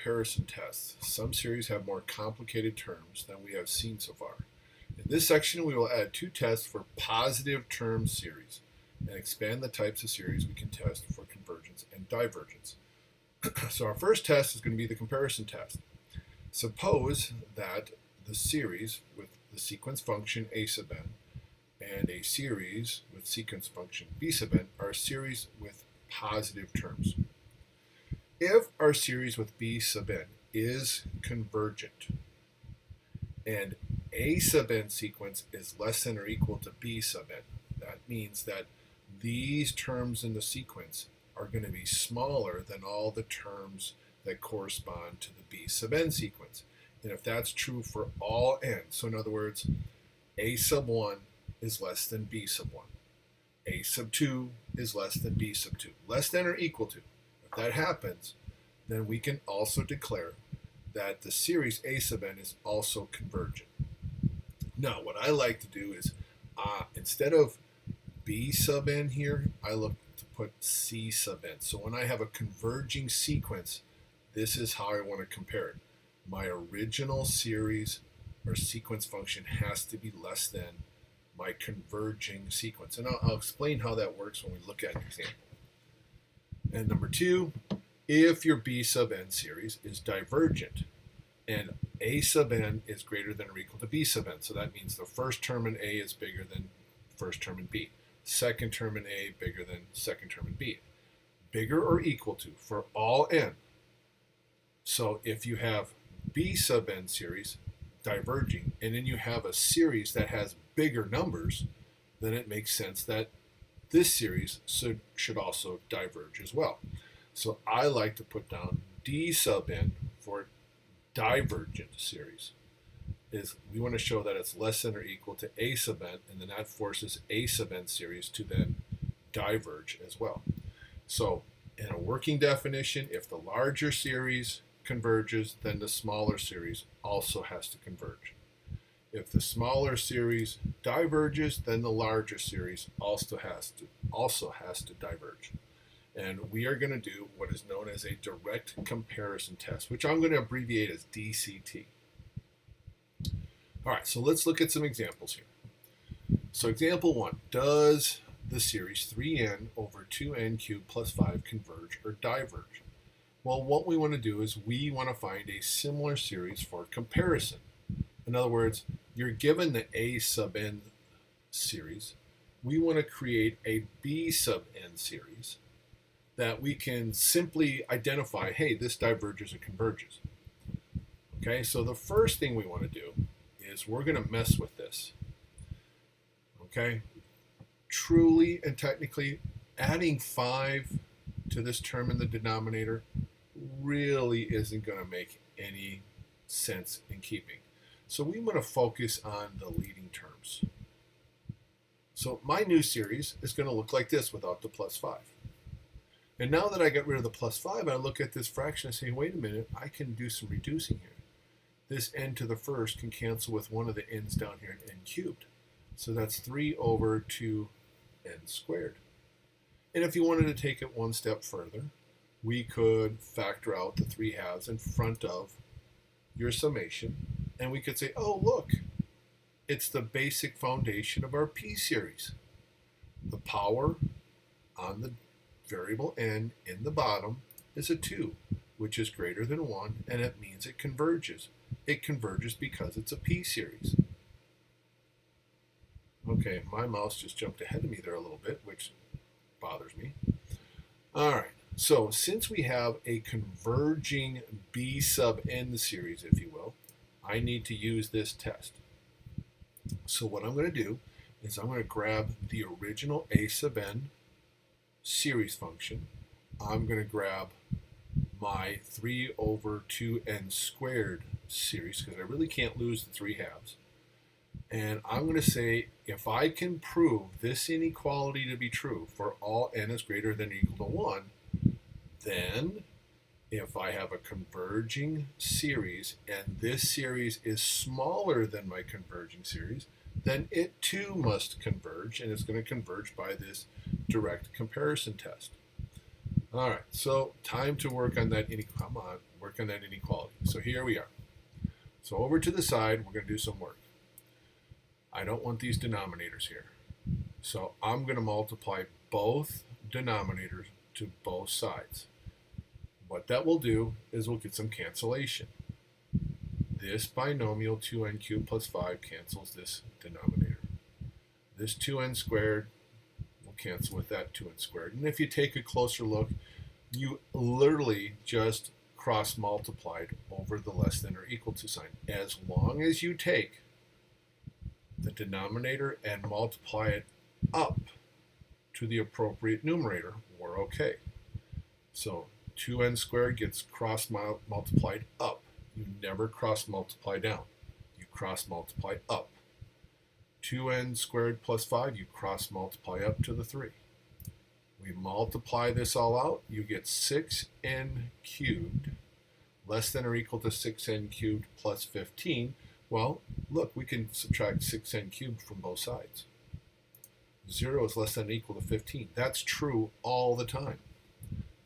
Comparison tests. Some series have more complicated terms than we have seen so far. In this section, we will add two tests for positive term series and expand the types of series we can test for convergence and divergence. So our first test is going to be the comparison test. Suppose that the series with the sequence function a sub n and a series with sequence function b sub n are a series with positive terms. If our series with b sub n is convergent and a sub n sequence is less than or equal to b sub n, that means that these terms in the sequence are going to be smaller than all the terms that correspond to the b sub n sequence. And if that's true for all n, so in other words, a sub 1 is less than b sub 1, a sub 2 is less than b sub 2, less than or equal to. If that happens, then we can also declare that the series a sub n is also convergent. Now, what I like to do is, instead of b sub n here, I look to put c sub n. So when I have a converging sequence, this is how I want to compare it. My original series or sequence function has to be less than my converging sequence. And I'll explain how that works when we look at an example. And number two, if your b sub n series is divergent and a sub n is greater than or equal to b sub n, so that means the first term in a is bigger than first term in b, second term in a bigger than second term in b, bigger or equal to for all n. So if you have b sub n series diverging and then you have a series that has bigger numbers, then it makes sense that this series should also diverge as well. So I like to put down d sub n for divergent series. Is we want to show that it's less than or equal to a sub n, and then that forces a sub n series to then diverge as well. So in a working definition, if the larger series converges, then the smaller series also has to converge. If the smaller series diverges, then the larger series also has to diverge. And we are going to do what is known as a direct comparison test, which I'm going to abbreviate as DCT. All right, so let's look at some examples here. So example 1, does the series 3n over 2n cubed plus 5 converge or diverge? Well, what we want to do is we want to find a similar series for comparison. In other words, you're given the a sub n series. We want to create a b sub n series that we can simply identify, hey, this diverges or converges. Okay, so the first thing we want to do is we're going to mess with this. Okay, truly and technically, adding 5 to this term in the denominator really isn't going to make any sense in keeping. So we want to focus on the leading terms. So my new series is going to look like this without the plus 5. And now that I got rid of the plus 5, I look at this fraction and say, wait a minute, I can do some reducing here. This n to the first can cancel with one of the n's down here in n cubed. So that's 3 over 2n squared. And if you wanted to take it one step further, we could factor out the 3 halves in front of your summation, and we could say, oh, look, it's the basic foundation of our p series. The power on the variable n in the bottom is a 2, which is greater than 1, and it means it converges. It converges because it's a p series. Okay, my mouse just jumped ahead of me there a little bit, which bothers me. All right, so since we have a converging b sub n series, if you will, I need to use this test. So what I'm going to do is I'm going to grab the original a sub n series function. I'm going to grab my 3 over 2n squared series, because I really can't lose the 3 halves. And I'm going to say, if I can prove this inequality to be true for all n is greater than or equal to 1, then if I have a converging series and this series is smaller than my converging series, then it too must converge, and it's going to converge by this direct comparison test. All right, so time to work on that. Come on, we're work on that inequality. So here we are. So over to the side, we're going to do some work. I don't want these denominators here. So I'm going to multiply both denominators to both sides. What that will do is we'll get some cancellation. This binomial 2n cubed plus 5 cancels this denominator. This 2n squared will cancel with that 2n squared. And if you take a closer look, you literally just cross multiplied over the less than or equal to sign. As long as you take the denominator and multiply it up to the appropriate numerator, we're okay. So 2n squared gets cross multiplied up. You never cross multiply down. You cross multiply up. 2n squared plus 5, you cross multiply up to the 3. We multiply this all out, you get 6n cubed less than or equal to 6n cubed plus 15. Well, look, we can subtract 6n cubed from both sides. 0 is less than or equal to 15. That's true all the time.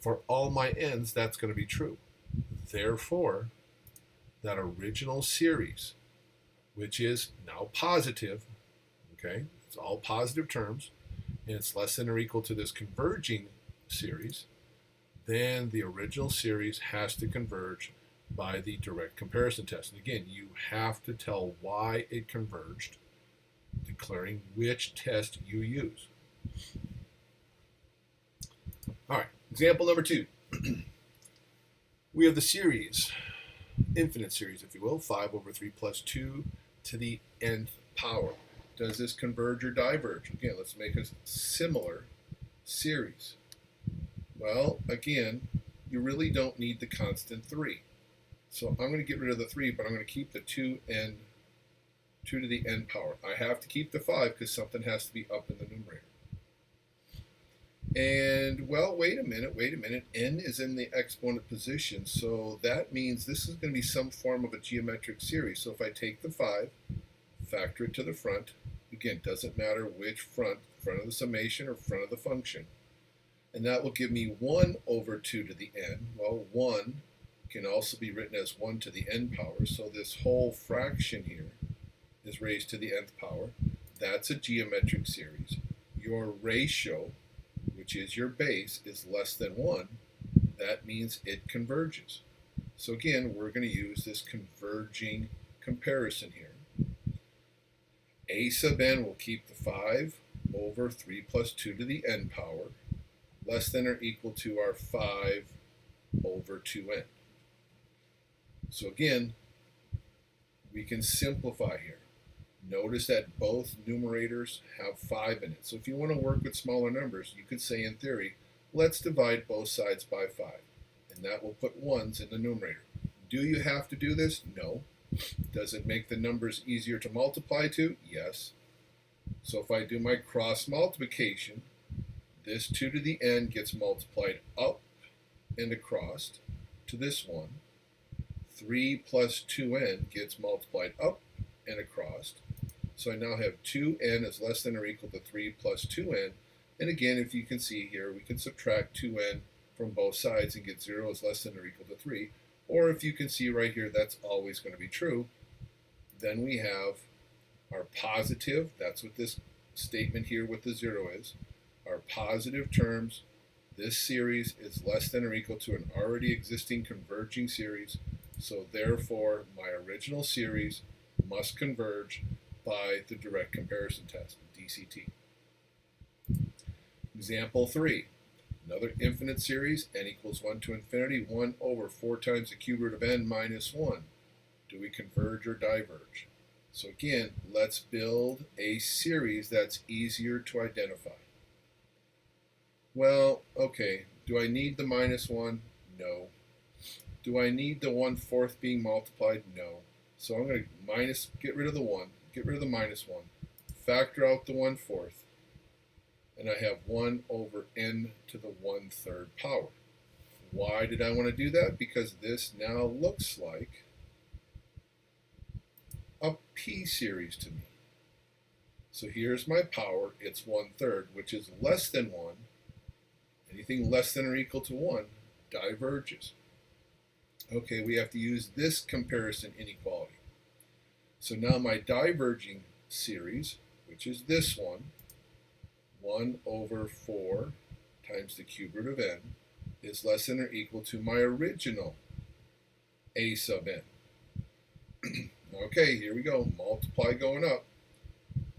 For all my n's, that's going to be true. Therefore, that original series, which is now positive, okay, it's all positive terms, and it's less than or equal to this converging series, then the original series has to converge by the direct comparison test. And again, you have to tell why it converged, declaring which test you use. All right, example number 2. We have the series, infinite series, if you will, 5 over 3 plus 2 to the nth power. Does this converge or diverge? Again, let's make a similar series. Well, again, you really don't need the constant 3. So I'm going to get rid of the 3, but I'm going to keep the 2 to the n power. I have to keep the 5 because something has to be up in the numerator. And, well, wait a minute. N is in the exponent position, so that means this is going to be some form of a geometric series. So if I take the 5, factor it to the front, again, doesn't matter which front of the summation or front of the function. And that will give me 1 over 2 to the n. Well, 1 can also be written as 1 to the n power, so this whole fraction here is raised to the nth power. That's a geometric series. Your ratio, which is your base, is less than 1. That means it converges. So again, we're going to use this converging comparison here. A sub n will keep the 5 over 3 plus 2 to the n power, less than or equal to our 5 over 2n. So again, we can simplify here. Notice that both numerators have 5 in it. So if you want to work with smaller numbers, you could say in theory, let's divide both sides by 5. And that will put 1's in the numerator. Do you have to do this? No. Does it make the numbers easier to multiply to? Yes. So if I do my cross multiplication, this 2 to the n gets multiplied up and across to this one. 3 plus 2n gets multiplied up and across. So I now have 2n is less than or equal to 3 plus 2n. And again, if you can see here, we can subtract 2n from both sides and get 0 is less than or equal to 3. Or if you can see right here, that's always going to be true. Then we have our positive, that's what this statement here with the 0 is. Our positive terms, this series is less than or equal to an already existing converging series. So therefore, my original series must converge by the direct comparison test, DCT. Example 3. Another infinite series, n equals 1 to infinity, 1 over 4 times the cube root of n minus 1. Do we converge or diverge? So again, let's build a series that's easier to identify. Well, okay, do I need the minus 1? No. Do I need the 1/4 being multiplied? No. So I'm going to get rid of the 1, get rid of the minus 1, factor out the 1/4, and I have 1 over n to the 1/3 power. Why did I want to do that? Because this now looks like a p series to me. So here's my power, it's 1/3, which is less than 1. Anything less than or equal to 1 diverges. Okay, we have to use this comparison inequality. So now my diverging series, which is this one, 1 over 4 times the cube root of n, is less than or equal to my original a sub n. Okay, here we go. Multiply going up.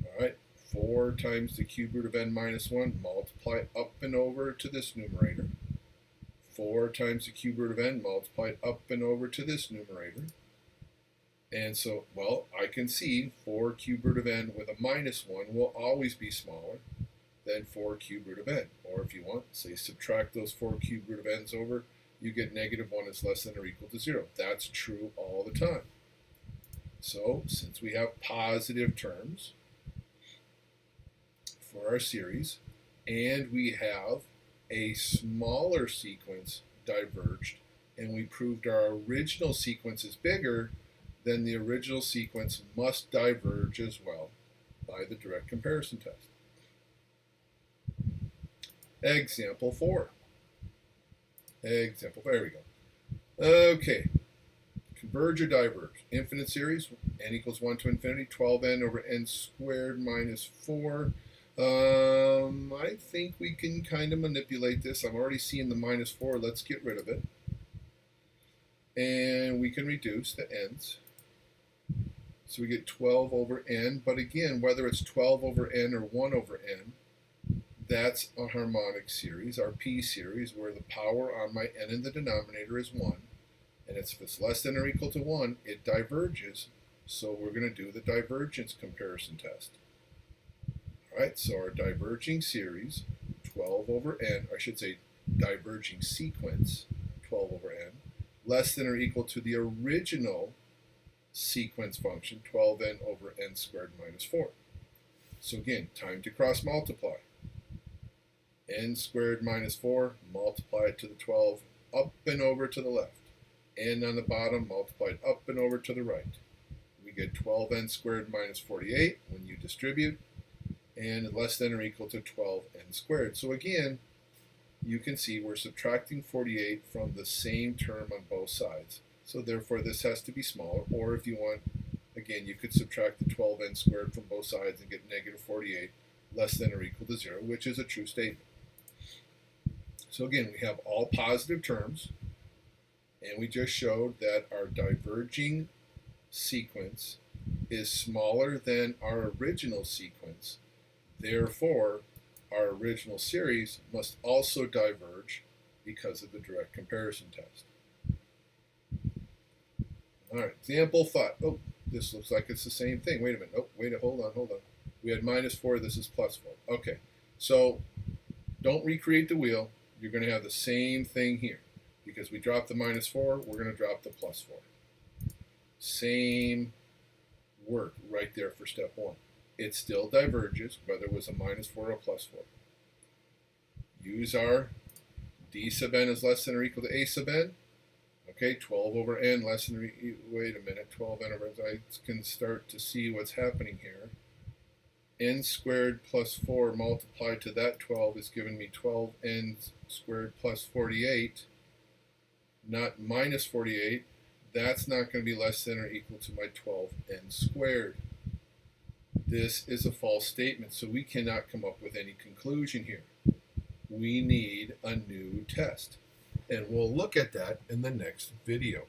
All right, 4 times the cube root of n minus 1, multiply up and over to this numerator. 4 times the cube root of n multiplied up and over to this numerator. And so, well, I can see 4 cube root of n with a minus 1 will always be smaller than 4 cube root of n. Or if you want, say subtract those 4 cube root of n's over, you get negative 1 is less than or equal to 0. That's true all the time. So, since we have positive terms for our series, and we have a smaller sequence diverged, and we proved our original sequence is bigger, then the original sequence must diverge as well by the direct comparison test. Example 4. There we go. Okay. Converge or diverge. Infinite series, n equals 1 to infinity, 12n over n squared minus 4. I think we can kind of manipulate this. I'm already seeing the minus 4. Let's get rid of it. And we can reduce the n's. So we get 12 over n. But again, whether it's 12 over n or 1 over n, that's a harmonic series, our p series, where the power on my n in the denominator is 1. And if it's less than or equal to 1, it diverges. So we're going to do the divergence comparison test. All right, so our diverging series, 12 over n, I should say diverging sequence, 12 over n, less than or equal to the original sequence function, 12n over n squared minus 4. So again, time to cross multiply. N squared minus 4, multiply it to the 12, up and over to the left. N on the bottom, multiplied up and over to the right. We get 12n squared minus 48 when you distribute, and less than or equal to 12n squared. So again, you can see we're subtracting 48 from the same term on both sides. So therefore this has to be smaller, or if you want, again, you could subtract the 12n squared from both sides and get negative 48 less than or equal to 0, which is a true statement. So again, we have all positive terms, and we just showed that our diverging sequence is smaller than our original sequence. Therefore, our original series must also diverge because of the direct comparison test. All right, example 5. Oh, this looks like it's the same thing. Wait a minute. Oh, wait, hold on. We had minus 4. This is plus 4. Okay, so don't recreate the wheel. You're going to have the same thing here. Because we dropped the minus 4, we're going to drop the plus 4. Same work right there for step 1. It still diverges, whether it was a minus 4 or a plus 4. Use our d sub n is less than or equal to a sub n. Okay, 12 over n less than or wait a minute, 12n over n. I can start to see what's happening here. N squared plus 4 multiplied to that 12 is giving me 12n squared plus 48. Not minus 48, that's not going to be less than or equal to my 12n squared. This is a false statement, so we cannot come up with any conclusion here. We need a new test, and we'll look at that in the next video.